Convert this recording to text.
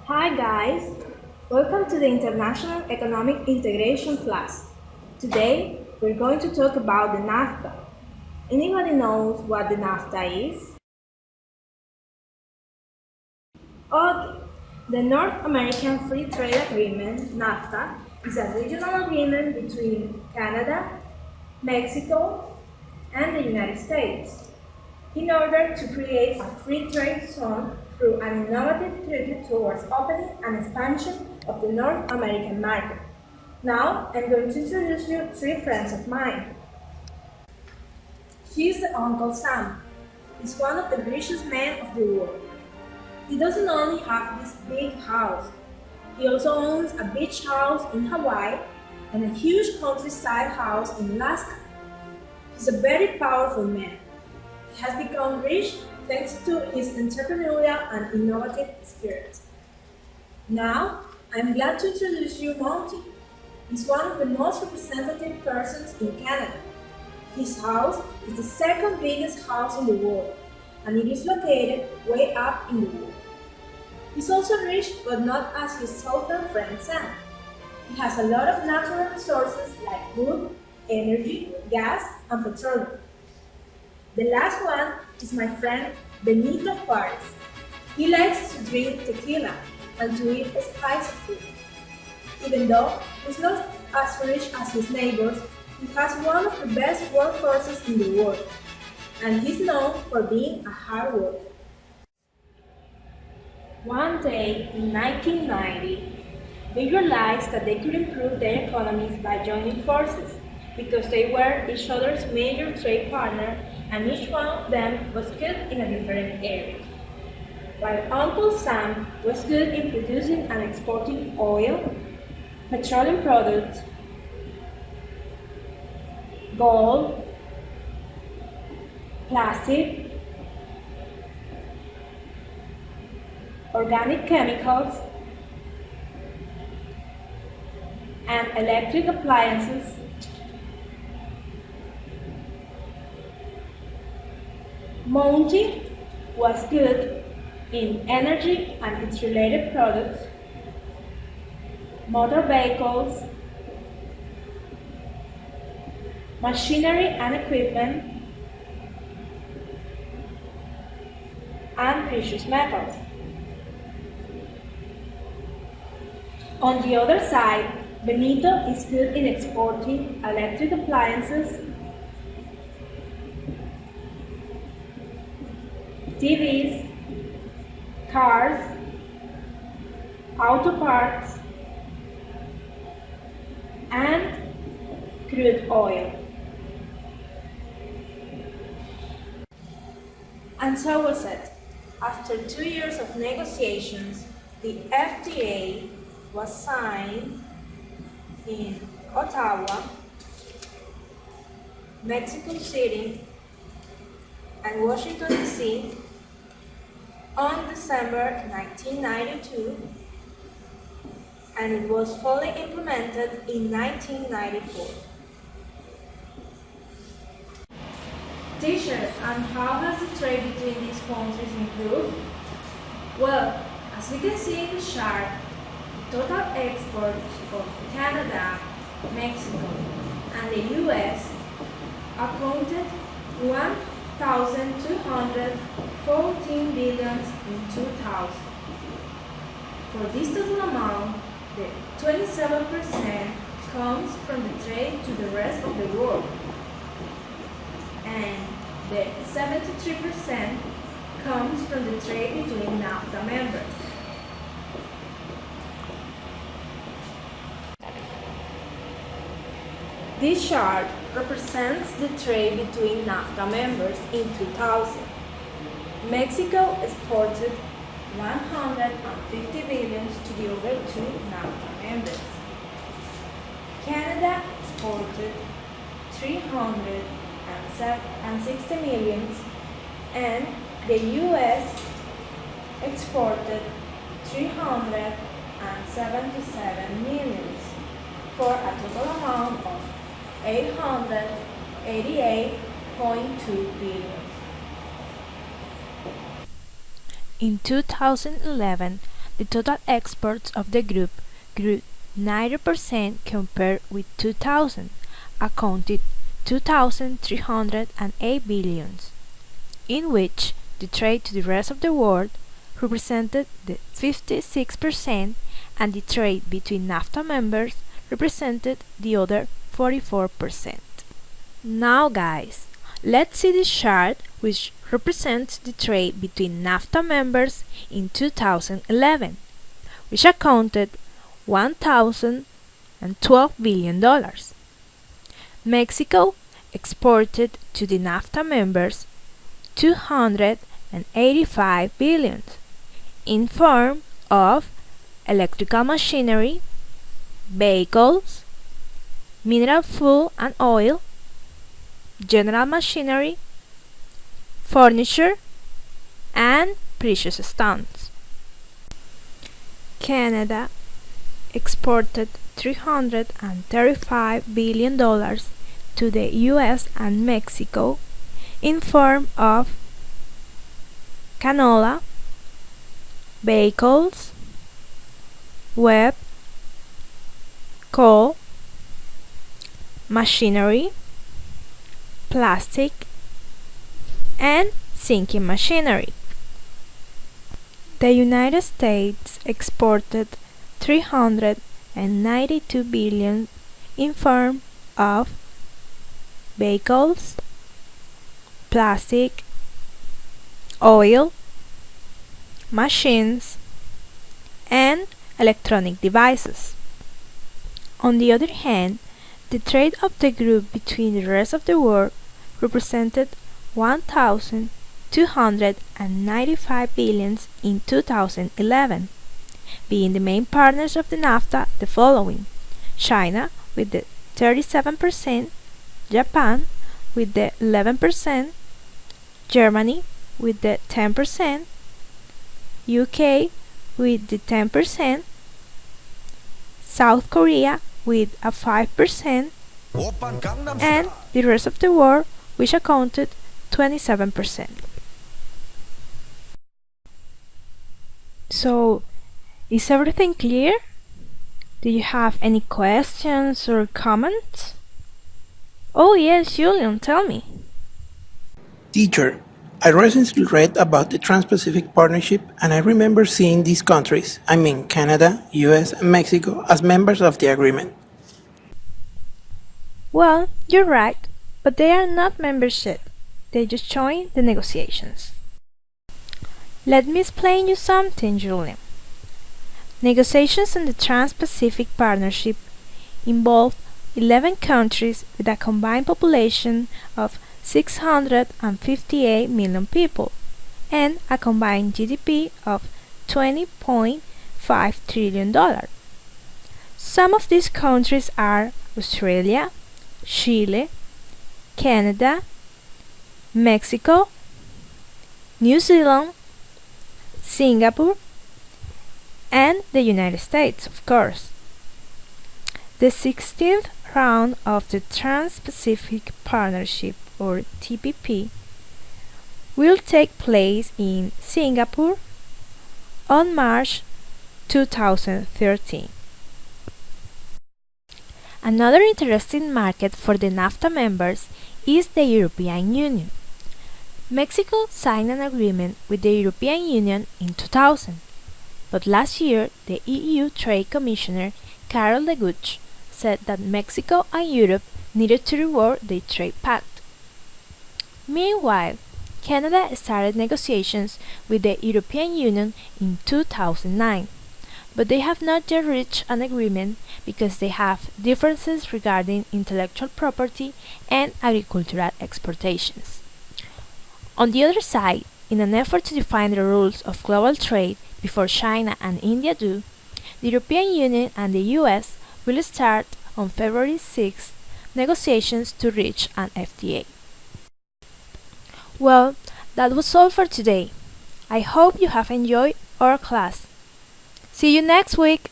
Hi guys, welcome to the International Economic Integration class. Today we're going to talk about the Nafta. Anybody knows what the Nafta is? Okay, the North American Free Trade Agreement, NAFTA, is a regional agreement between Canada, Mexico, and the United States in order to create a free trade zone through an innovative treaty towards opening and expansion of the North American market. Now, I'm going to introduce you three friends of mine. He's the Uncle Sam. He's one of the richest men of the world. He doesn't only have this big house, he also owns a beach house in Hawaii and a huge countryside house in Alaska. He's a very powerful man. He has become rich thanks to his entrepreneurial and innovative spirit. Now, I'm glad to introduce you Monty. He's one of the most representative persons in Canada. His house is the second biggest house in the world, and it is located way up in the world. He's also rich, but not as his southern friend Sam. He has a lot of natural resources like wood, energy, gas, and petroleum. The last one is my friend Benito Juarez. He likes to drink tequila and to eat spicy food. Even though he's not as rich as his neighbors, he has one of the best workforces in the world, and he's known for being a hard worker. One day in 1990, they realized that they could improve their economies by joining forces because they were each other's major trade partner and each one of them was good in a different area. While Uncle Sam was good in producing and exporting oil, petroleum products, gold, plastic, organic chemicals, and electric appliances, Monty was good in energy and its related products, motor vehicles, machinery and equipment, and precious metals. On the other side, Benito is good in exporting electric appliances, TVs, cars, auto parts, and crude oil. And so was it. After 2 years of negotiations, the FTA was signed in Ottawa, Mexico City, and Washington, D.C. on December 1992, and it was fully implemented in 1994. Teacher, and how has the trade between these countries improved? Well, as we can see in the chart, total exports of Canada, Mexico, and the US accounted 1,214 billion in 2000. For this total amount, the 27% comes from the trade to the rest of the world, and the 73% comes from the trade between NAFTA members. This chart represents the trade between NAFTA members in 2000. Mexico exported 150 billion to the other two NAFTA members. Canada exported 360 million and the US exported 377 million for a total amount of 888.2 billion. In 2011, the total exports of the group grew 90% compared with 2000, accounted 2,308 billions, in which the trade to the rest of the world represented the 56% and the trade between Nafta members represented the other 44%. Now guys, let's see this chart which represents the trade between Nafta members in 2011, which accounted $1,012 billion. Mexico exported to the Nafta members 285 billion in form of electrical machinery, vehicles, mineral fuel and oil, general machinery, furniture, and precious stones. Canada exported $335 billion to the US and Mexico in form of canola, vehicles, wheat, coal, machinery, plastic, and sinking machinery. The United States exported $392 billion in form of vehicles, plastic, oil, machines, and electronic devices. On the other hand, the trade of the group between the rest of the world represented 1,295 billion in 2011, being the main partners of the Nafta the following: China with the 37%, Japan with the 11%, Germany with the 10%, UK with the 10%, South Korea with a 5%, and the rest of the world, which accounted 27%. So, is everything clear? Do you have any questions or comments? Oh yes, Julian, tell me. Teacher, I recently read about the Trans-Pacific Partnership and I remember seeing these countries, I mean Canada, US and Mexico, as members of the agreement. Well, you're right, but they are not members yet. They just joined the negotiations. Let me explain you something, Julian. Negotiations on the Trans-Pacific Partnership involve 11 countries with a combined population of 658 million people and a combined GDP of $20.5 trillion. Some of these countries are Australia, Chile, Canada, Mexico, New Zealand, Singapore, and the United States, of course. The 16th round of the Trans-Pacific Partnership, or TPP, will take place in Singapore on March 2013. Another interesting market for the Nafta members is the European Union. Mexico signed an agreement with the European Union in 2000, but last year the EU Trade Commissioner Karel de Gucht said that Mexico and Europe needed to reward their trade pact. Meanwhile, Canada started negotiations with the European Union in 2009, but they have not yet reached an agreement because they have differences regarding intellectual property and agricultural exportations. On the other side, in an effort to define the rules of global trade before China and India do, the European Union and the US will start on February 6 negotiations to reach an FTA. Well, that was all for today. I hope you have enjoyed our class. See you next week!